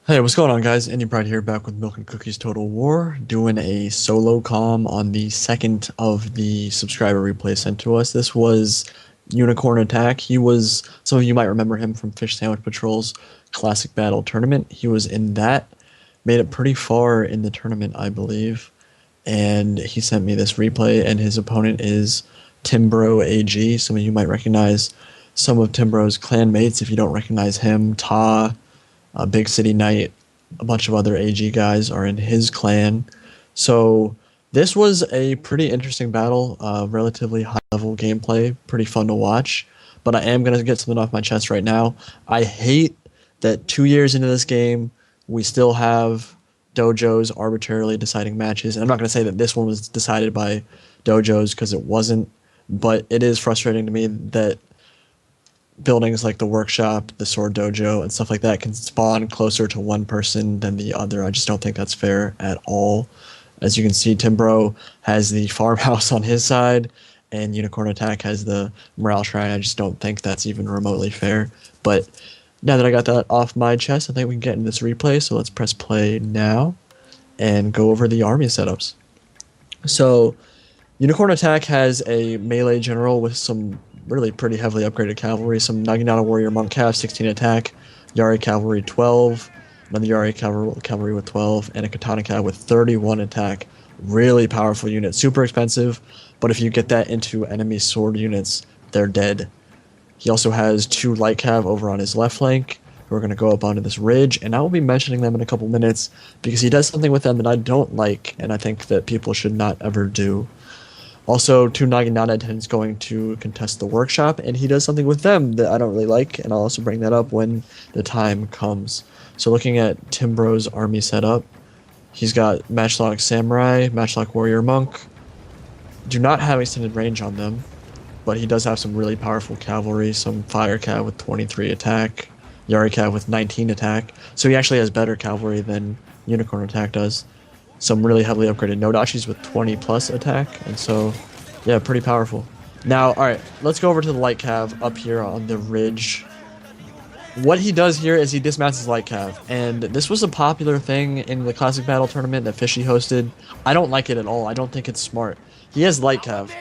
Hey, what's going on, guys? Andy Pride here, back with Milk and Cookies Total War, doing a solo comm on the second of the subscriber replay sent to us. This was Unicornattack. Some of you might remember him from Fish Sandwich Patrol's Classic Battle Tournament. He was in that, made it pretty far in the tournament, I believe, and he sent me this replay, and his opponent is Timbro AG. Some of you might recognize some of Timbro's clan mates. If you don't recognize him, Big City Knight, a bunch of other AG guys are in his clan. So this was a pretty interesting battle, relatively high level gameplay, pretty fun to watch. But I am going to get something off my chest right now. I hate that 2 years into this game, we still have dojos arbitrarily deciding matches. And I'm not going to say that this one was decided by dojos because it wasn't, but it is frustrating to me that buildings like the workshop, the sword dojo, and stuff like that can spawn closer to one person than the other. I just don't think that's fair at all. As you can see, Timbro has the farmhouse on his side, and Unicornattack has the morale shrine. I just don't think that's even remotely fair. But now that I got that off my chest, I think we can get in this replay. So let's press play now and go over the army setups. So Unicornattack has a melee general with some really pretty heavily upgraded cavalry, some Naginata Warrior Monk Cav, 16 attack, Yari Cavalry 12, another Yari Cavalry with 12, and a Katana Cav with 31 attack. Really powerful unit, super expensive, but if you get that into enemy sword units, they're dead. He also has 2 Light Cav over on his left flank, who are going to go up onto this ridge, and I will be mentioning them in a couple minutes, because he does something with them that I don't like, and I think that people should not ever do. Also, 2 Naginata attendants going to contest the workshop, and he does something with them that I don't really like, and I'll also bring that up when the time comes. So looking at Timbro's army setup, he's got Matchlock Samurai, Matchlock Warrior Monk. Do not have extended range on them, but he does have some really powerful cavalry, some Fire Cav with 23 attack, Yari Cav with 19 attack, so he actually has better cavalry than Unicornattack does. Some really heavily upgraded Nodachis with 20 plus attack, and so, yeah, pretty powerful. Now, alright, let's go over to the Light Cav up here on the ridge. What he does here is he dismounts his Light Cav, and this was a popular thing in the Classic Battle Tournament that Fishy hosted. I don't like it at all. I don't think it's smart. He has Light Cav,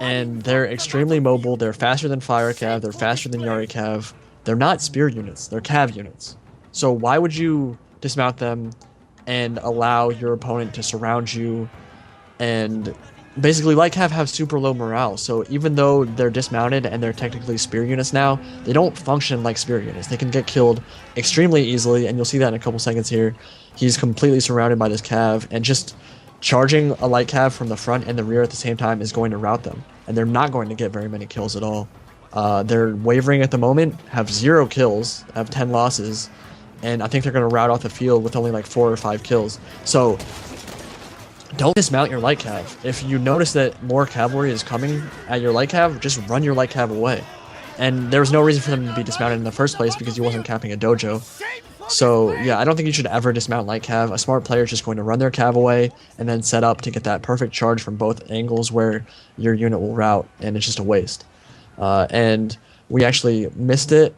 and they're extremely mobile. They're faster than Fire Cav. They're faster than Yari Cav. They're not spear units. They're Cav units. So why would you dismount them and allow your opponent to surround you? And basically, Light Cav have super low morale, so even though they're dismounted and they're technically spear units now, they don't function like spear units. They can get killed extremely easily, and you'll see that in a couple seconds here. He's completely surrounded by this Cav, and just charging a Light Cav from the front and the rear at the same time is going to rout them, and they're not going to get very many kills at all. They're wavering at the moment, have 0 kills, have 10 losses, and I think they're going to rout off the field with only like 4 or 5 kills. So don't dismount your Light Cav. If you notice that more cavalry is coming at your Light Cav, just run your Light Cav away. And there was no reason for them to be dismounted in the first place because you wasn't capping a dojo. So yeah, I don't think you should ever dismount Light Cav. A smart player is just going to run their Cav away and then set up to get that perfect charge from both angles where your unit will rout, and it's just a waste. And we actually missed it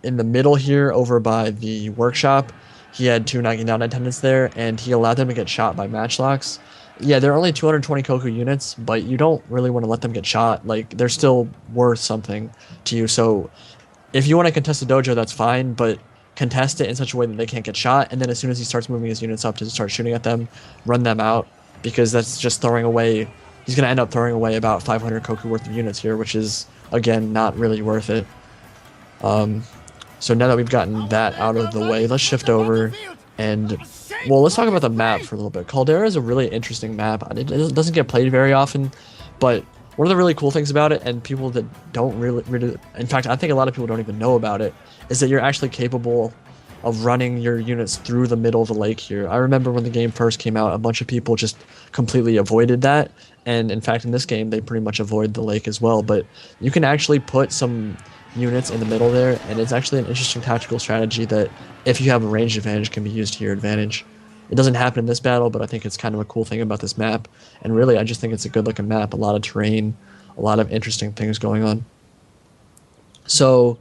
in the middle here over by the workshop. He had 2 Naginata attendants there, and he allowed them to get shot by matchlocks. Yeah, they're only 220 Koku units, but you don't really want to let them get shot. Like, they're still worth something to you. So if you want to contest a dojo, that's fine, but contest it in such a way that they can't get shot, and then as soon as he starts moving his units up to start shooting at them, run them out, because that's just throwing away. He's going to end up throwing away about 500 Koku worth of units here, which is, again, not really worth it. So now that we've gotten that out of the way, let's shift over and, well, let's talk about the map for a little bit. Caldera is a really interesting map. It doesn't get played very often, but one of the really cool things about it, and people that don't really, in fact, I think a lot of people don't even know about it, is that you're actually capable of running your units through the middle of the lake here. I remember when the game first came out, a bunch of people just completely avoided that, and in fact, in this game, they pretty much avoid the lake as well, but you can actually put some units in the middle there, and it's actually an interesting tactical strategy that, if you have a ranged advantage, can be used to your advantage. It doesn't happen in this battle, but I think it's kind of a cool thing about this map, and really I just think it's a good looking map, a lot of terrain, a lot of interesting things going on. So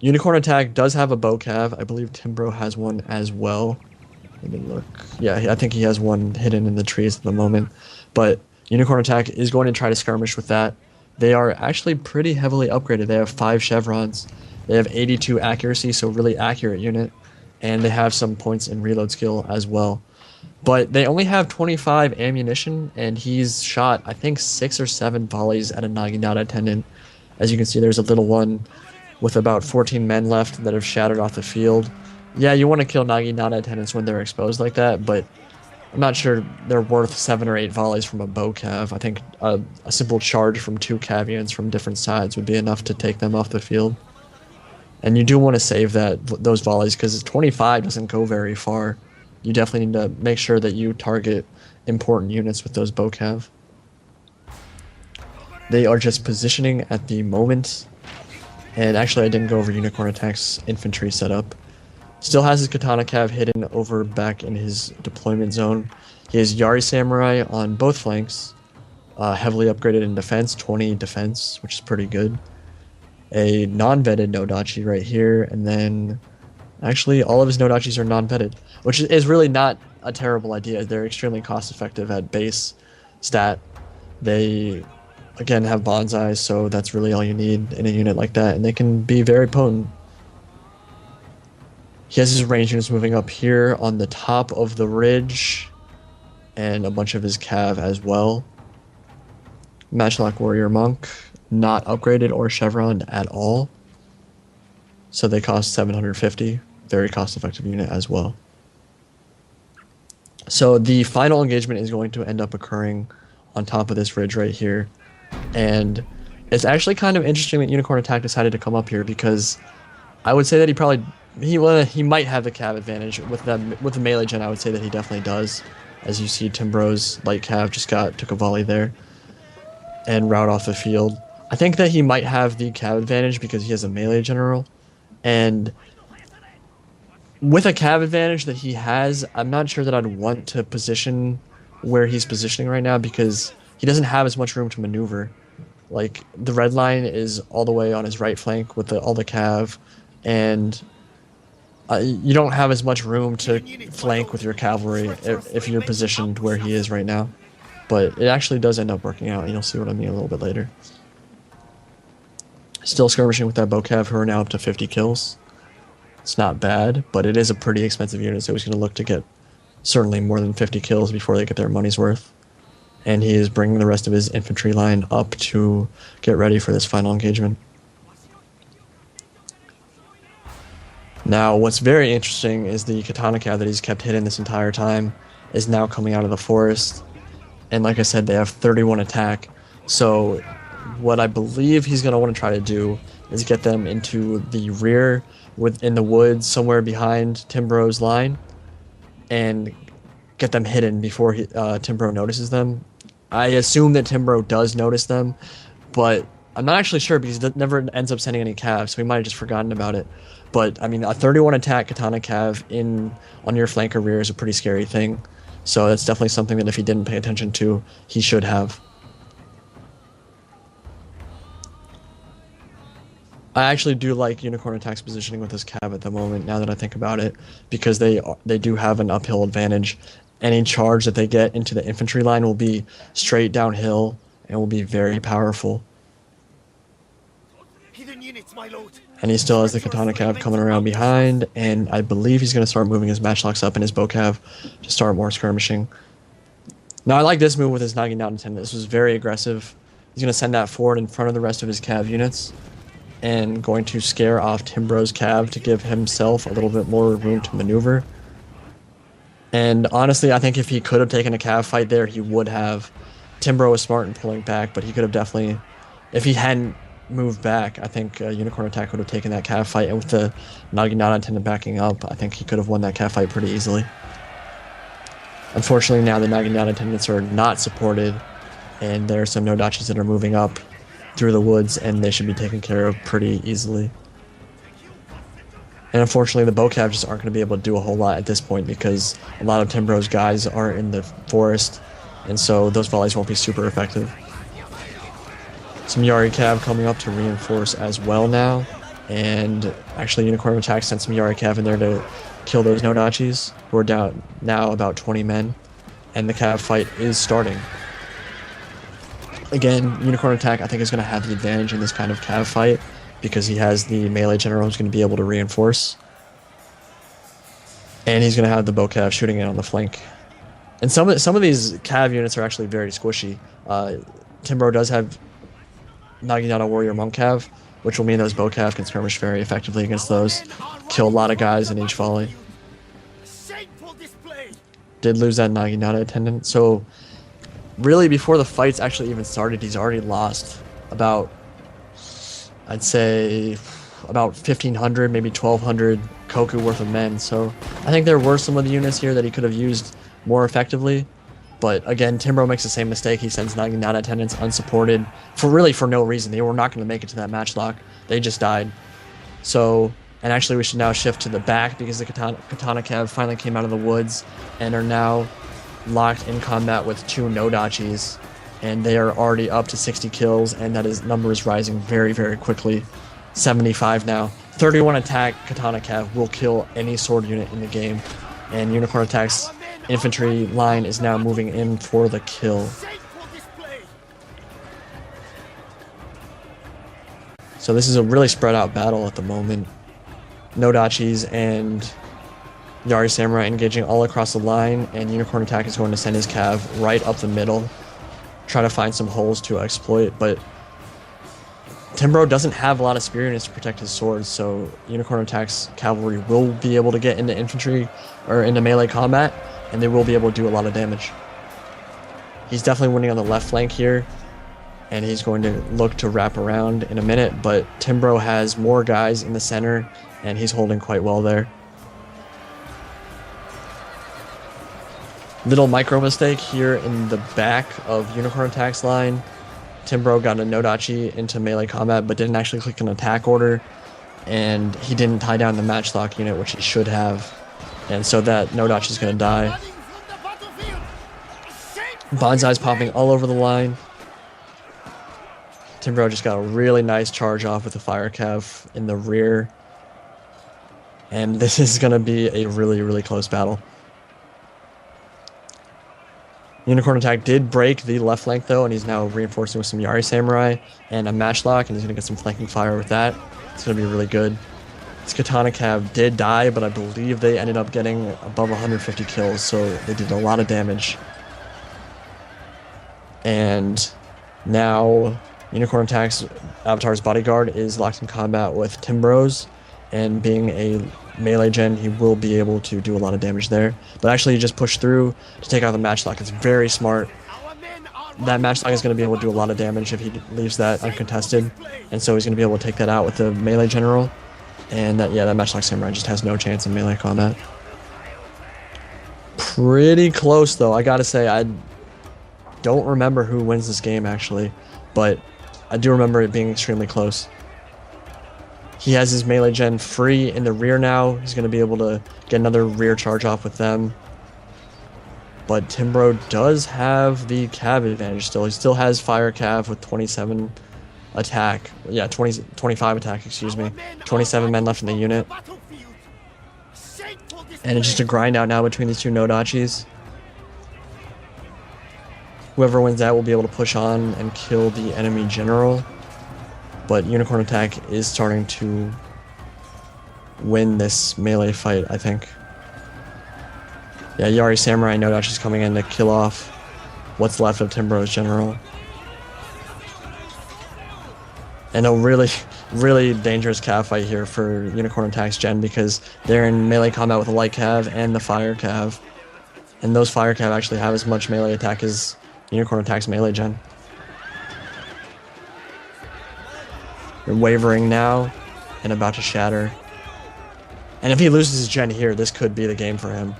Unicornattack does have a bow cav. I believe Timbro has one as well. Let me look. Yeah, I think he has one hidden in the trees at the moment. But Unicornattack is going to try to skirmish with that. They are actually pretty heavily upgraded. They have 5 chevrons. They have 82 accuracy, so really accurate unit. And they have some points in reload skill as well. But they only have 25 ammunition, and he's shot, I think, 6 or 7 volleys at a Naginata attendant. As you can see, there's a little one with about 14 men left that have shattered off the field. Yeah, you want to kill Naginata attendants when they're exposed like that, but I'm not sure they're worth 7 or 8 volleys from a bow cav. I think a simple charge from 2 cav units from different sides would be enough to take them off the field. And you do want to save those volleys, because 25 doesn't go very far. You definitely need to make sure that you target important units with those bow cav. They are just positioning at the moment. And actually, I didn't go over Unicornattack's infantry setup. Still has his Katana Cav hidden over back in his deployment zone. He has Yari Samurai on both flanks. Heavily upgraded in defense, 20 defense, which is pretty good. A non-vetted Nodachi right here, and then actually all of his Nodachis are non-vetted, which is really not a terrible idea. They're extremely cost-effective at base stat. They, again, have bonsais, so that's really all you need in a unit like that, and they can be very potent. He has his range units moving up here on the top of the ridge, and a bunch of his cav as well. Matchlock Warrior Monk, not upgraded or chevroned at all, so they cost 750. Very cost-effective unit as well. So the final engagement is going to end up occurring on top of this ridge right here, and it's actually kind of interesting that Unicornattack decided to come up here, because I would say that he might have the cav advantage with the melee gen. I would say that he definitely does. As you see, Timbro's light cav just took a volley there and route off the field. I think that he might have the cav advantage because he has a melee general, and with a cav advantage that he has, I'm not sure that I'd want to position where he's positioning right now, because he doesn't have as much room to maneuver. Like, the red line is all the way on his right flank with all the cav, and you don't have as much room to flank with your cavalry if you're positioned where he is right now. But it actually does end up working out, and you'll see what I mean a little bit later. Still skirmishing with that bow cav, who are now up to 50 kills. It's not bad, but it is a pretty expensive unit, so he's going to look to get certainly more than 50 kills before they get their money's worth. And he is bringing the rest of his infantry line up to get ready for this final engagement. Now, what's very interesting is the Katana Cav that he's kept hidden this entire time is now coming out of the forest. And like I said, they have 31 attack. So what I believe he's going to want to try to do is get them into the rear within the woods somewhere behind Timbro's line and get them hidden before Timbro notices them. I assume that Timbro does notice them, but I'm not actually sure because he never ends up sending any calves, so he might have just forgotten about it. But, I mean, a 31 attack Katana Cav on your flank or rear is a pretty scary thing. So that's definitely something that if he didn't pay attention to, he should have. I actually do like Unicornattack's positioning with his cav at the moment, now that I think about it, because they do have an uphill advantage. Any charge that they get into the infantry line will be straight downhill and will be very powerful. And he still has the Katana Cav coming around behind, and I believe he's going to start moving his matchlocks up in his bow cav to start more skirmishing. Now, I like this move with his Naginata attendant. This was very aggressive. He's going to send that forward in front of the rest of his cav units, and going to scare off Timbro's cav to give himself a little bit more room to maneuver. And honestly, I think if he could have taken a cav fight there, he would have. Timbro was smart in pulling back, but he could have definitely, if he hadn't moved back, I think Unicornattack would have taken that cav fight, and with the Naginata attendant backing up, I think he could have won that cav fight pretty easily. Unfortunately, now the Naginata attendants are not supported, and there are some Nodachis that are moving up through the woods, and they should be taken care of pretty easily. And unfortunately, the bow cav just aren't going to be able to do a whole lot at this point, because a lot of Timbro's guys are in the forest, and so those volleys won't be super effective. Some Yari cav coming up to reinforce as well now. And actually, Unicornattack sent some Yari Cav in there to kill those Nodachis, who are down now about 20 men. And the Cav fight is starting. Again, Unicornattack I think is going to have the advantage in this kind of Cav fight because he has the melee general who's going to be able to reinforce. And he's going to have the bow Cav shooting in on the flank. And some of these Cav units are actually very squishy. Timbro does have Naginata Warrior Monk Cav, which will mean those bow Cav can skirmish very effectively against those. Kill a lot of guys in each volley. Did lose that Naginata attendant, so really before the fight's actually even started, he's already lost about, I'd say, about 1,500, maybe 1,200 Koku worth of men. So I think there were some of the units here that he could have used more effectively. But again, Timbro makes the same mistake. He sends Naginata attendants unsupported for no reason. They were not going to make it to that matchlock. They just died. So, and actually we should now shift to the back because the Katana Cav finally came out of the woods and are now locked in combat with 2 Nodachis. And they are already up to 60 kills, and that number is rising very, very quickly. 75 now. 31 attack Katana Cav will kill any sword unit in the game. And Unicornattack's infantry line is now moving in for the kill. So this is a really spread out battle at the moment. Nodachis and Yari Samurai engaging all across the line, and Unicornattack is going to send his Cav right up the middle, try to find some holes to exploit, but Timbro doesn't have a lot of spear units to protect his swords, so Unicornattack's cavalry will be able to get into infantry or into melee combat, and they will be able to do a lot of damage. He's definitely winning on the left flank here, and he's going to look to wrap around in a minute, but Timbro has more guys in the center, and he's holding quite well there. Little micro mistake here in the back of Unicornattack's line. Timbro got a Nodachi into melee combat, but didn't actually click an attack order, and he didn't tie down the matchlock unit, which he should have. And so that Nodachi is going to die. Banzai's popping all over the line. Timbro just got a really nice charge off with the fire cav in the rear. And this is going to be a really, really close battle. Unicornattack did break the left flank though, and he's now reinforcing with some Yari Samurai and a matchlock, and he's going to get some flanking fire with that. It's going to be really good. This Katana Cav did die, but I believe they ended up getting above 150 kills, so they did a lot of damage. And now Unicornattack's Avatar's Bodyguard is locked in combat with Timbro's, and being a melee gen, he will be able to do a lot of damage there. But actually, he just pushed through to take out the matchlock. It's very smart. That matchlock is going to be able to do a lot of damage if he leaves that uncontested, and so he's going to be able to take that out with the melee general. And that matchlock samurai just has no chance in melee combat. Pretty close though, I gotta say. I don't remember who wins this game actually, but I do remember it being extremely close. He has his melee gen free in the rear now. He's going to be able to get another rear charge off with them. But Timbro does have the cav advantage still. He still has fire cav with 27 attack. Yeah, 25 attack, excuse me. 27 men left in the unit. And it's just a grind out now between these two Nodachis. Whoever wins that will be able to push on and kill the enemy general. But Unicornattack is starting to win this melee fight, I think. Yeah, Yari Samurai Nodachi is coming in to kill off what's left of Timbro's general. And a really, really dangerous cav fight here for Unicornattack's gen, because they're in melee combat with the light cav and the fire cav. And those fire cav actually have as much melee attack as Unicornattack's melee gen. They're wavering now and about to shatter. And if he loses his gen here, this could be the game for him.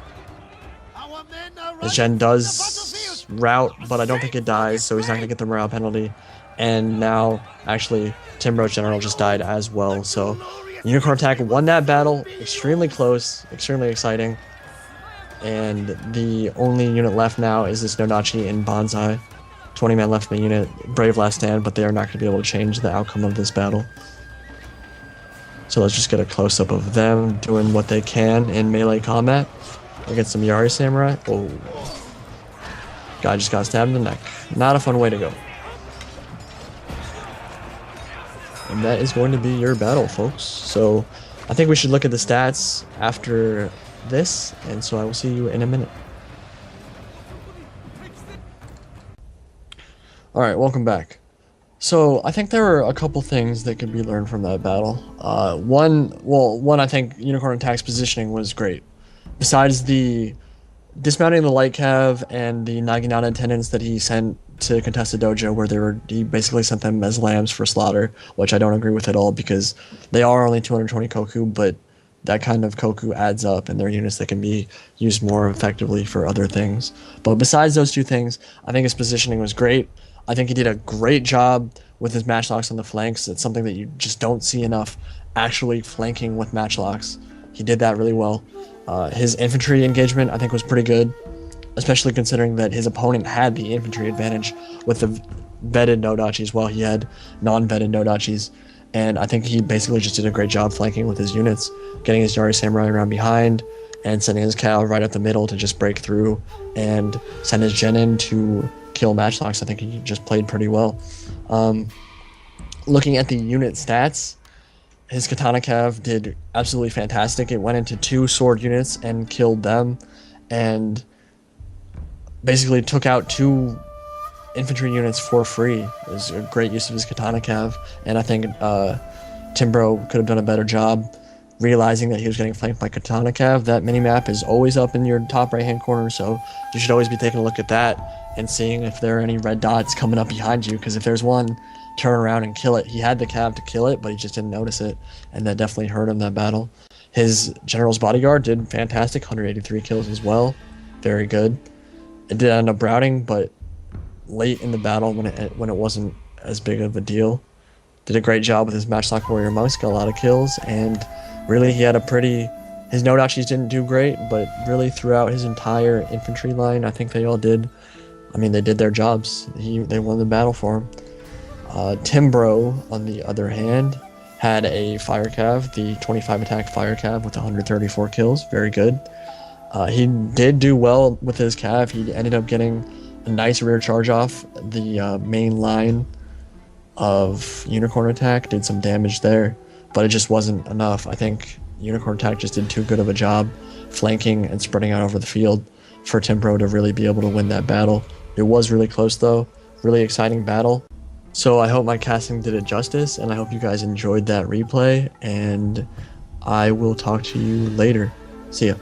His gen does rout, but I don't think it dies, so he's not going to get the morale penalty. And now, actually, Timbro's general just died as well. So Unicornattack won that battle. Extremely close, extremely exciting. And the only unit left now is this Nodachi and Banzai. 20 men left in the unit. Brave last stand, but they are not going to be able to change the outcome of this battle. So let's just get a close-up of them doing what they can in melee combat against some Yari Samurai. Oh, guy just got stabbed in the neck. Not a fun way to go. And that is going to be your battle, folks. So I think we should look at the stats after this, and so I will see you in a minute. Alright, welcome back. So I think there are a couple things that could be learned from that battle. One, I think Unicornattack's positioning was great. Besides the dismounting the light cav and the Naginata attendants that he sent to contest the dojo, where he basically sent them as lambs for slaughter, which I don't agree with at all, because they are only 220 koku, but that kind of koku adds up, and they're units that can be used more effectively for other things. But besides those two things, I think his positioning was great. I think he did a great job with his matchlocks on the flanks. It's something that you just don't see enough, actually flanking with matchlocks. He did that really well. His infantry engagement, I think, was pretty good, especially considering that his opponent had the infantry advantage with the vetted no-dachis, while he had non-vetted no-dachis. And I think he basically just did a great job flanking with his units, getting his Yari Samurai around behind, and sending his Cal right up the middle to just break through and send his Genin to kill matchlocks. I think he just played pretty well. Looking at the unit stats, his Katana Cav did absolutely fantastic. It went into 2 sword units and killed them, and basically took out 2 infantry units for free. It was a great use of his Katana Cav, and I think Timbro could have done a better job realizing that he was getting flanked by Katana Cav. That minimap is always up in your top right hand corner, so you should always be taking a look at that and seeing if there are any red dots coming up behind you, because if there's one, turn around and kill it. He had the Cav to kill it, but he just didn't notice it, and that definitely hurt him that battle. His General's Bodyguard did fantastic, 183 kills as well. Very good. It did end up routing, but late in the battle when it wasn't as big of a deal. Did a great job with his Matchlock Warrior Monks, got a lot of kills, and really he had his no-dachis didn't do great, but really throughout his entire infantry line, I think they all did. I mean, they did their jobs. They won the battle for him. Timbro, on the other hand, had a Fire Cav, the 25 attack Fire Cav with 134 kills. Very good. He did do well with his Cav. He ended up getting a nice rear charge off the main line of Unicornattack, did some damage there, but it just wasn't enough. I think Unicornattack just did too good of a job flanking and spreading out over the field for Timbro to really be able to win that battle. It was really close though, really exciting battle. So I hope my casting did it justice, and I hope you guys enjoyed that replay, and I will talk to you later. See ya.